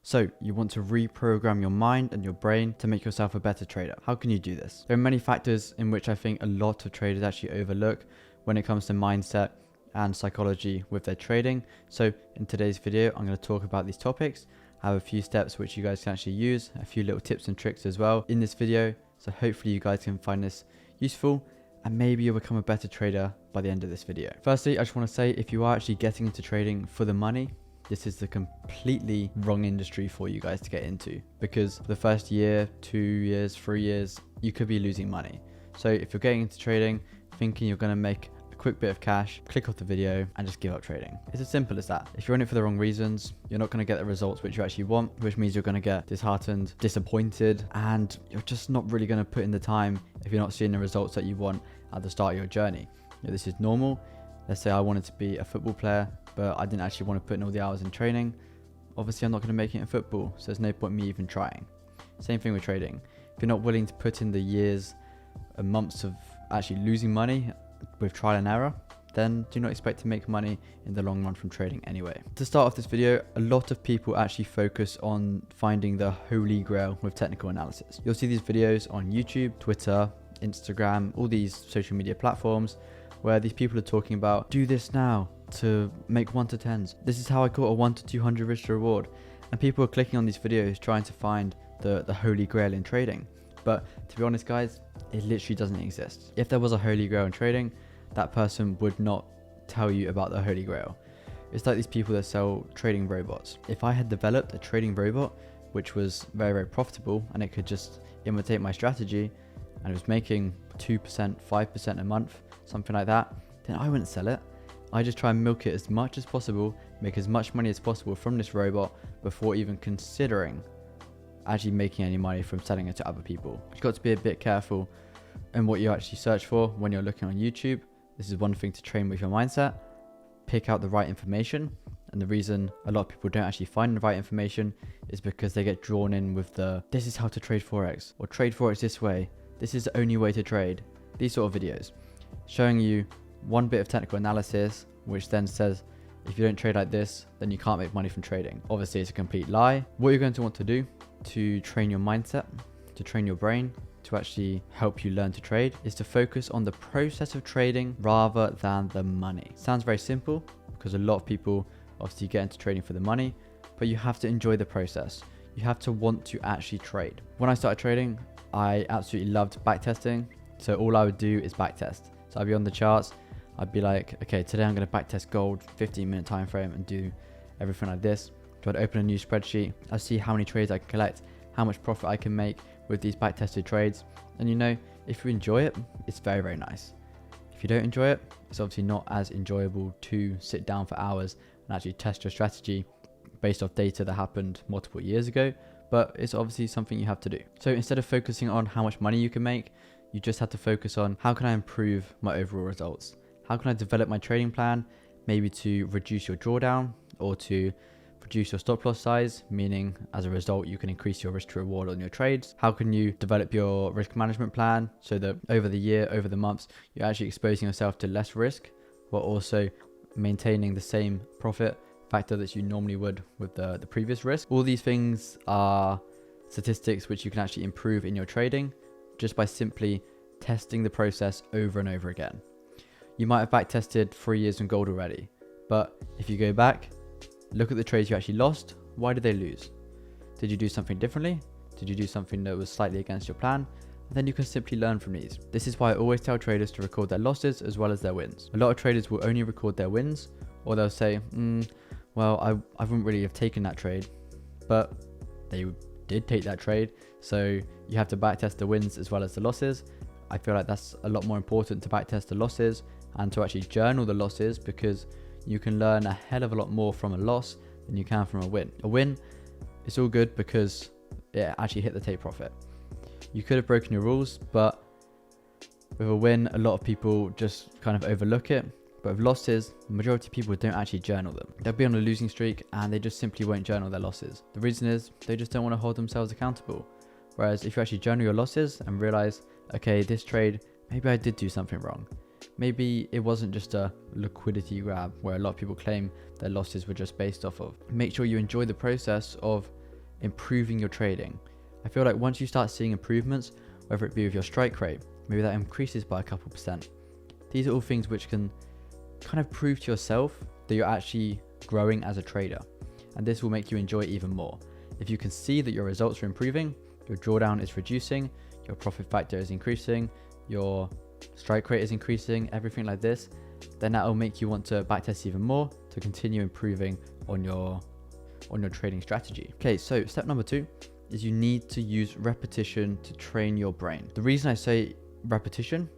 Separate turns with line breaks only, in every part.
So you want to reprogram your mind and your brain to make yourself a better trader. How can you do this? There are many factors in which I think a lot of traders actually overlook when it comes to mindset and psychology with their trading. So in today's video, I'm going to talk about these topics. I have a few steps which you guys can actually use, a few little tips and tricks as well in this video. So hopefully you guys can find this useful and maybe you'll become a better trader by the end of this video. Firstly, I just want to say if you are actually getting into trading for the money, this is the completely wrong industry for you guys to get into, because for the first year, 2 years, 3 years, you could be losing money. So if you're getting into trading thinking you're going to make a quick bit of cash, click off the video and just give up trading. It's as simple as that. If you're in it for the wrong reasons, you're not going to get the results which you actually want, which means you're going to get disheartened, disappointed, and you're just not really going to put in the time if you're not seeing the results that you want at the start of your journey. This is normal. Let's say I wanted to be a football player, but I didn't actually want to put in all the hours in training. Obviously, I'm not going to make it in football, so there's no point me even trying. Same thing with trading. If you're not willing to put in the years and months of actually losing money with trial and error, then do not expect to make money in the long run from trading anyway. To start off this video, a lot of people actually focus on finding the Holy Grail with technical analysis. You'll see these videos on YouTube, Twitter, Instagram, all these social media platforms where these people are talking about, do this now to make 1 to 10s. This is how I got a 1 to 200 risk to reward. And people are clicking on these videos trying to find the Holy Grail in trading. But to be honest guys, it literally doesn't exist. If there was a Holy Grail in trading, that person would not tell you about the Holy Grail. It's like these people that sell trading robots. If I had developed a trading robot which was very, very profitable and it could just imitate my strategy and it was making 2%, 5% a month, something like that, then I wouldn't sell it. I just try and milk it as much as possible, make as much money as possible from this robot before even considering actually making any money from selling it to other people. You've got to be a bit careful in what you actually search for when you're looking on YouTube. This is one thing to train with your mindset. Pick out the right information. And the reason a lot of people don't actually find the right information is because they get drawn in with this is how to trade Forex, or trade Forex this way. This is the only way to trade. These sort of videos showing you one bit of technical analysis, which then says, if you don't trade like this, then you can't make money from trading. Obviously, it's a complete lie. What you're going to want to do to train your mindset, to train your brain, to actually help you learn to trade, is to focus on the process of trading rather than the money. Sounds very simple because a lot of people obviously get into trading for the money, but you have to enjoy the process. You have to want to actually trade. When I started trading, I absolutely loved backtesting. So all I would do is backtest. So I'd be on the charts. I'd be like, okay, today I'm going to backtest gold, 15-minute time frame, and do everything like this. So I'd open a new spreadsheet. I'd see how many trades I can collect, how much profit I can make with these backtested trades. And if you enjoy it, it's very, very nice. If you don't enjoy it, it's obviously not as enjoyable to sit down for hours and actually test your strategy based off data that happened multiple years ago. But it's obviously something you have to do. So instead of focusing on how much money you can make, you just have to focus on how can I improve my overall results? How can I develop my trading plan, maybe to reduce your drawdown or to reduce your stop loss size, meaning as a result, you can increase your risk to reward on your trades. How can you develop your risk management plan so that over the year, over the months, you're actually exposing yourself to less risk, while also maintaining the same profit factor that you normally would with the previous risk. All these things are statistics which you can actually improve in your trading just by simply testing the process over and over again. You might have back tested 3 years in gold already, but if you go back, look at the trades you actually lost. Why did they lose? Did you do something differently? Did you do something that was slightly against your plan? And then you can simply learn from these. This is why I always tell traders to record their losses as well as their wins. A lot of traders will only record their wins, or they'll say, well, I wouldn't really have taken that trade, but they did take that trade. So you have to backtest the wins as well as the losses. I feel like that's a lot more important to backtest the losses and to actually journal the losses, because you can learn a hell of a lot more from a loss than you can from a win. A win, it's all good because it actually hit the take profit. You could have broken your rules, but with a win, a lot of people just kind of overlook it. But with losses, the majority of people don't actually journal them. They'll be on a losing streak and they just simply won't journal their losses. The reason is they just don't want to hold themselves accountable. Whereas if you actually journal your losses and realize, okay, this trade, maybe I did do something wrong. Maybe it wasn't just a liquidity grab where a lot of people claim their losses were just based off of. Make sure you enjoy the process of improving your trading. I feel like once you start seeing improvements, whether it be with your strike rate, maybe that increases by a couple percent. These are all things which can kind of prove to yourself that you're actually growing as a trader. And this will make you enjoy it even more. If you can see that your results are improving, your drawdown is reducing, your profit factor is increasing, your strike rate is increasing, everything like this, then that will make you want to backtest even more to continue improving on your trading strategy. Okay, so step number 2 is you need to use repetition to train your brain. The reason I say repetition,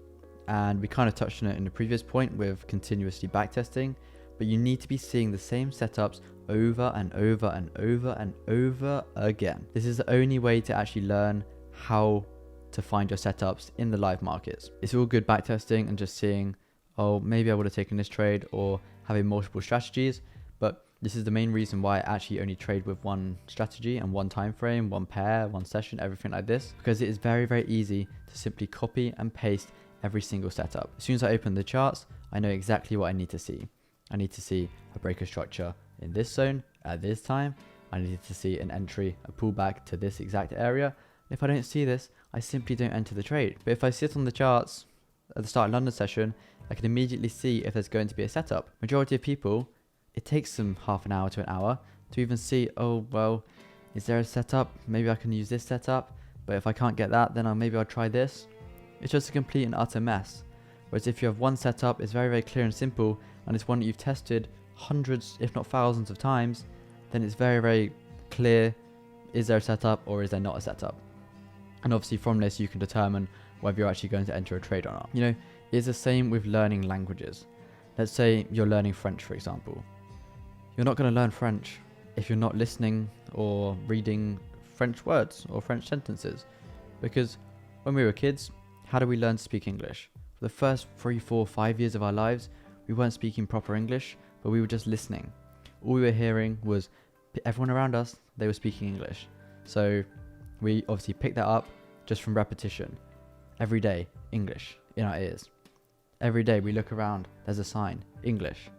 and we kind of touched on it in the previous point with continuously backtesting, but you need to be seeing the same setups over and over and over and over again. This is the only way to actually learn how to find your setups in the live markets. It's all good backtesting and just seeing, oh, maybe I would have taken this trade, or having multiple strategies, but this is the main reason why I actually only trade with one strategy and one time frame, one pair, one session, everything like this, because it is very, very easy to simply copy and paste every single setup. As soon as I open the charts, I know exactly what I need to see. I need to see a breaker structure in this zone at this time. I need to see an entry, a pullback to this exact area. If I don't see this, I simply don't enter the trade. But if I sit on the charts at the start of London session, I can immediately see if there's going to be a setup. Majority of people, it takes them half an hour to an hour to even see, oh, well, is there a setup? Maybe I can use this setup, but if I can't get that, then maybe I'll try this. It's just a complete and utter mess. Whereas if you have one setup, it's very, very clear and simple, and it's one that you've tested hundreds, if not thousands of times, then it's very, very clear, is there a setup or is there not a setup? And obviously from this, you can determine whether you're actually going to enter a trade or not. You know, it's the same with learning languages. Let's say you're learning French, for example. You're not going to learn French if you're not listening or reading French words or French sentences. Because when we were kids, how do we learn to speak English? For the first 3, 4, 5 years of our lives, we weren't speaking proper English, but we were just listening. All we were hearing was everyone around us, they were speaking English. So we obviously picked that up just from repetition. Every day, English in our ears. Every day we look around, there's a sign, English.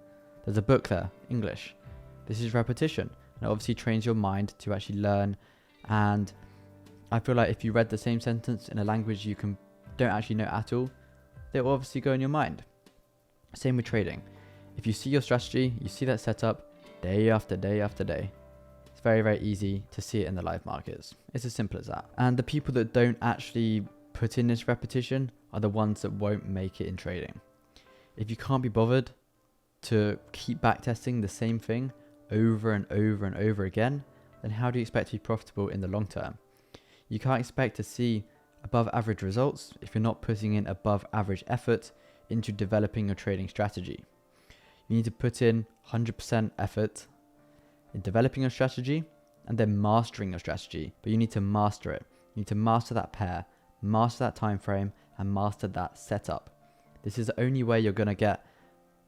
There's a book there, English. This is repetition. And it obviously trains your mind to actually learn. And I feel like if you read the same sentence in a language you don't actually know at all, they will obviously go in your mind. Same with trading. If you see your strategy, you see that setup day after day after day, it's very, very easy to see it in the live markets. It's as simple as that. And the people that don't actually put in this repetition are the ones that won't make it in trading. If you can't be bothered to keep backtesting the same thing over and over and over again, then how do you expect to be profitable in the long term? You can't expect to see above average results if you're not putting in above average effort into developing your trading strategy. You need to put in 100% effort in developing your strategy and then mastering your strategy, but you need to master it. You need to master that pair, master that time frame, and master that setup. This is the only way you're going to get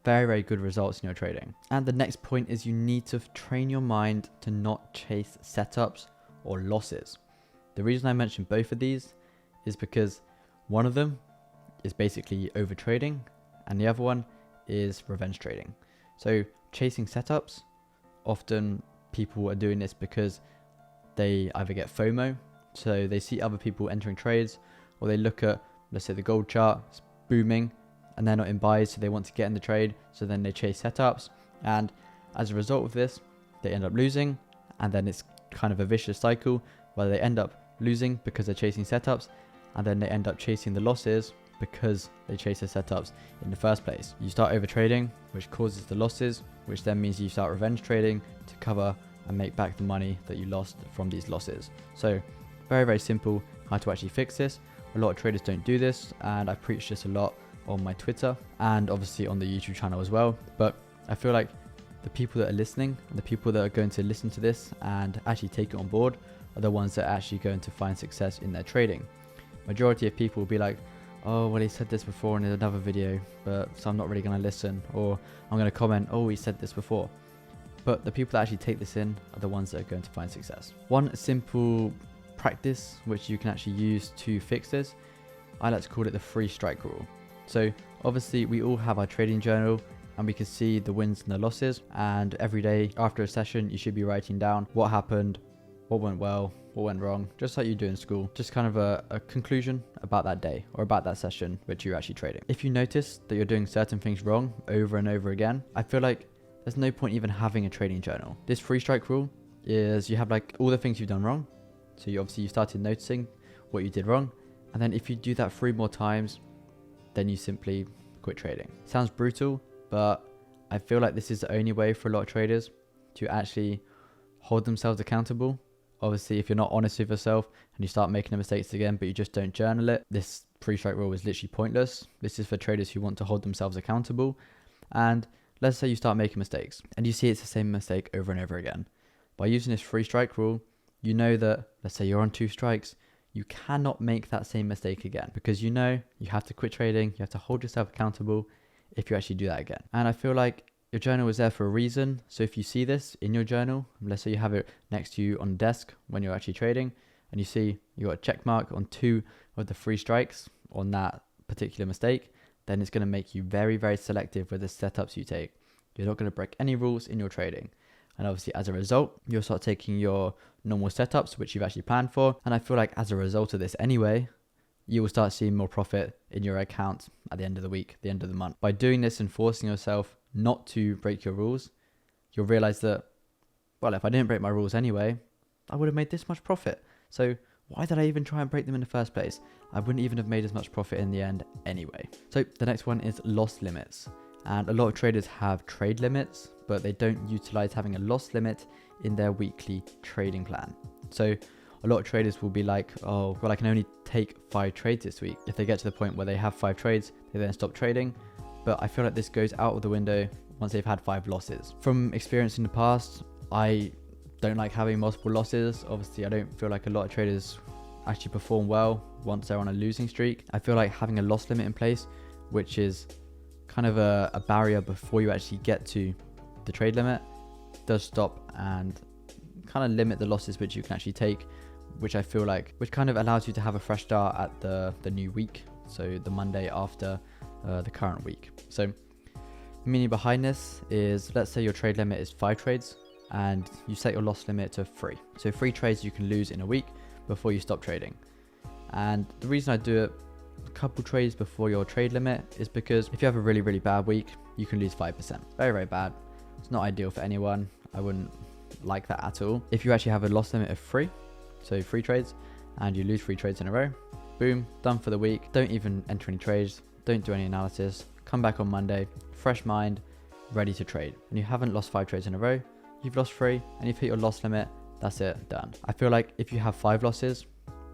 very, very good results in your trading. And the next point is you need to train your mind to not chase setups or losses. The reason I mentioned both of these is because one of them is basically over trading and the other one is revenge trading. So chasing setups, often people are doing this because they either get FOMO, so they see other people entering trades, or they look at, let's say, the gold chart, it's booming, and they're not in buys, so they want to get in the trade, so then they chase setups, and as a result of this, they end up losing, and then it's kind of a vicious cycle where they end up losing because they're chasing setups, and then they end up chasing the losses because they chase the setups in the first place. You start over trading, which causes the losses, which then means you start revenge trading to cover and make back the money that you lost from these losses. So very, very simple how to actually fix this. A lot of traders don't do this, and I preach this a lot on my Twitter and obviously on the YouTube channel as well. But I feel like the people that are listening and the people that are going to listen to this and actually take it on board are the ones that are actually going to find success in their trading. Majority of people will be like, oh, well, he said this before in another video, but so I'm not really going to listen, or I'm going to comment, oh, he said this before. But the people that actually take this in are the ones that are going to find success. One simple practice which you can actually use to fix this, I like to call it the 3 strike rule. So obviously we all have our trading journal and we can see the wins and the losses, and every day after a session you should be writing down what happened, what went well, what went wrong, just like you do in school. Just kind of a conclusion about that day or about that session which you're actually trading. If you notice that you're doing certain things wrong over and over again, I feel like there's no point even having a trading journal. This 3 strike rule is you have like all the things you've done wrong. So you started noticing what you did wrong. And then if you do that 3 more times, then you simply quit trading. Sounds brutal, but I feel like this is the only way for a lot of traders to actually hold themselves accountable. Obviously, if you're not honest with yourself and you start making the mistakes again, but you just don't journal it, this 3 strike rule is literally pointless. This is for traders who want to hold themselves accountable. And let's say you start making mistakes and you see it's the same mistake over and over again. By using this 3 strike rule, you know that, let's say you're on 2 strikes, you cannot make that same mistake again, because you know you have to quit trading, you have to hold yourself accountable if you actually do that again. And I feel like your journal is there for a reason. So if you see this in your journal, let's say you have it next to you on the desk when you're actually trading, and you see you got a check mark on 2 of the 3 strikes on that particular mistake, then it's going to make you very, very selective with the setups you take. You're not going to break any rules in your trading. And obviously, as a result, you'll start taking your normal setups, which you've actually planned for. And I feel like as a result of this anyway, you will start seeing more profit in your account at the end of the week, the end of the month. By doing this and forcing yourself not to break your rules, you'll realize that, well, if I didn't break my rules anyway, I would have made this much profit. So why did I even try and break them in the first place? I wouldn't even have made as much profit in the end anyway. So the next one is loss limits. And a lot of traders have trade limits, but they don't utilize having a loss limit in their weekly trading plan. So a lot of traders will be like, oh, well, I can only take 5 trades this week. If they get to the point where they have 5 trades, they then stop trading. But I feel like this goes out of the window once they've had 5 losses. From experience in the past, I don't like having multiple losses. Obviously, I don't feel like a lot of traders actually perform well once they're on a losing streak. I feel like having a loss limit in place, which is kind of a barrier before you actually get to the trade limit, does stop and kind of limit the losses which you can actually take, which I feel like, which kind of allows you to have a fresh start at the new week. So the Monday after the current week. So the meaning behind this is, let's say your trade limit is 5 trades and you set your loss limit to 3. So 3 trades you can lose in a week before you stop trading. And the reason I do it a couple trades before your trade limit is because if you have a really, really bad week, you can lose 5%. Very, very bad. It's not ideal for anyone. I wouldn't like that at all. If you actually have a loss limit of 3, so 3 trades, and you lose 3 trades in a row, boom, done for the week. Don't even enter any trades. Don't do any analysis. Come back on Monday, fresh mind, ready to trade. And you haven't lost 5 trades in a row. You've lost 3 and you've hit your loss limit. That's it, done. I feel like if you have 5 losses,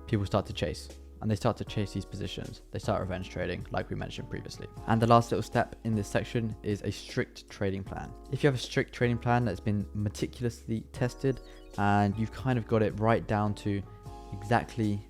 people start to chase. And they start to chase these positions. They start revenge trading, like we mentioned previously. And the last little step in this section is a strict trading plan. If you have a strict trading plan that's been meticulously tested and you've kind of got it right down to exactly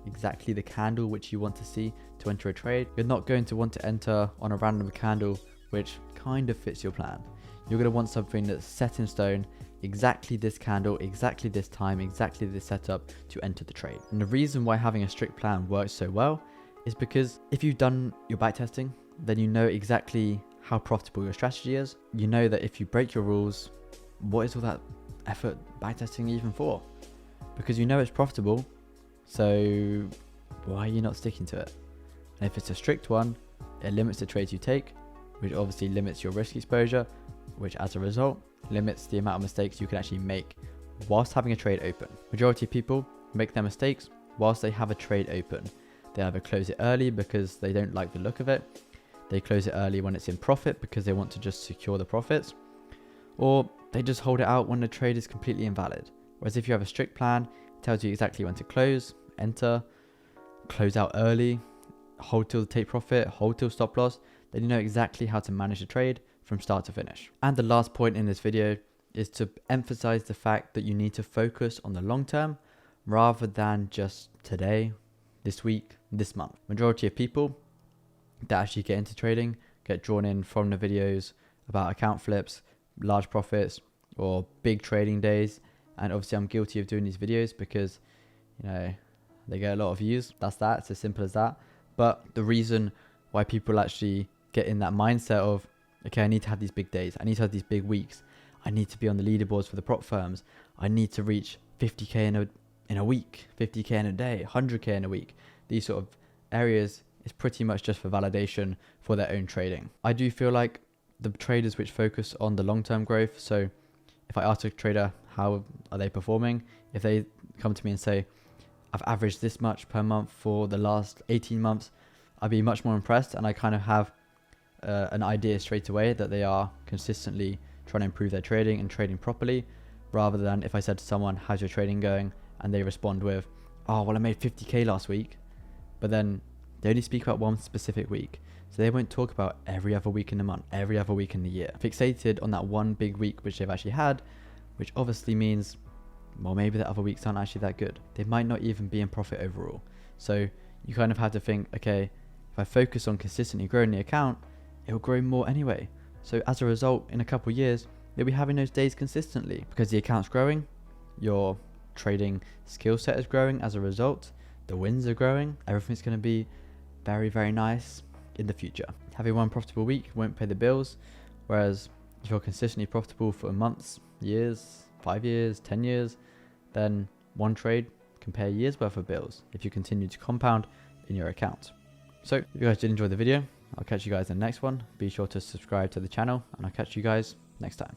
the candle which you want to see to enter a trade, you're not going to want to enter on a random candle which kind of fits your plan. You're going to want something that's set in stone, exactly this candle, exactly this time, exactly this setup to enter the trade. And the reason why having a strict plan works so well is because if you've done your backtesting, then you know exactly how profitable your strategy is. You know that if you break your rules, what is all that effort backtesting even for? Because you know it's profitable, so why are you not sticking to it? And if it's a strict one, it limits the trades you take, which obviously limits your risk exposure, which as a result limits the amount of mistakes you can actually make whilst having a trade open. Majority of people make their mistakes whilst they have a trade open. They either close it early because they don't like the look of it, they close it early when it's in profit because they want to just secure the profits, or they just hold it out when the trade is completely invalid. Whereas if you have a strict plan, it tells you exactly when to close, enter, close out early, hold till take profit, hold till stop loss, then you know exactly how to manage the trade from start to finish. And the last point in this video is to emphasize the fact that you need to focus on the long term rather than just today, this week, this month. Majority of people that actually get into trading get drawn in from the videos about account flips, large profits, or big trading days. And obviously I'm guilty of doing these videos because, you know, they get a lot of views. That's that. It's as simple as that. But the reason why people actually get in that mindset of, okay, I need to have these big days, I need to have these big weeks, I need to be on the leaderboards for the prop firms, I need to reach 50k in a week, 50k in a day, 100k in a week. These sort of areas is pretty much just for validation for their own trading. I do feel like the traders which focus on the long-term growth, so if I ask a trader how are they performing, if they come to me and say I've averaged this much per month for the last 18 months, I'd be much more impressed, and I kind of have an idea straight away that they are consistently trying to improve their trading and trading properly, rather than if I said to someone, how's your trading going? And they respond with, oh, well, I made 50k last week, but then they only speak about one specific week. So they won't talk about every other week in the month, every other week in the year. Fixated on that one big week which they've actually had, which obviously means, well, maybe the other weeks aren't actually that good. They might not even be in profit overall. So you kind of have to think, okay, if I focus on consistently growing the account, it'll grow more anyway. So as a result, in a couple of years, you'll be having those days consistently because the account's growing, your trading skill set is growing as a result, the wins are growing, everything's going to be very, very nice in the future. Having one profitable week won't pay the bills, whereas if you're consistently profitable for months, years, 5 years, 10 years, then one trade can pay a year's worth of bills if you continue to compound in your account. So if you guys did enjoy the video, I'll catch you guys in the next one. Be sure to subscribe to the channel, and I'll catch you guys next time.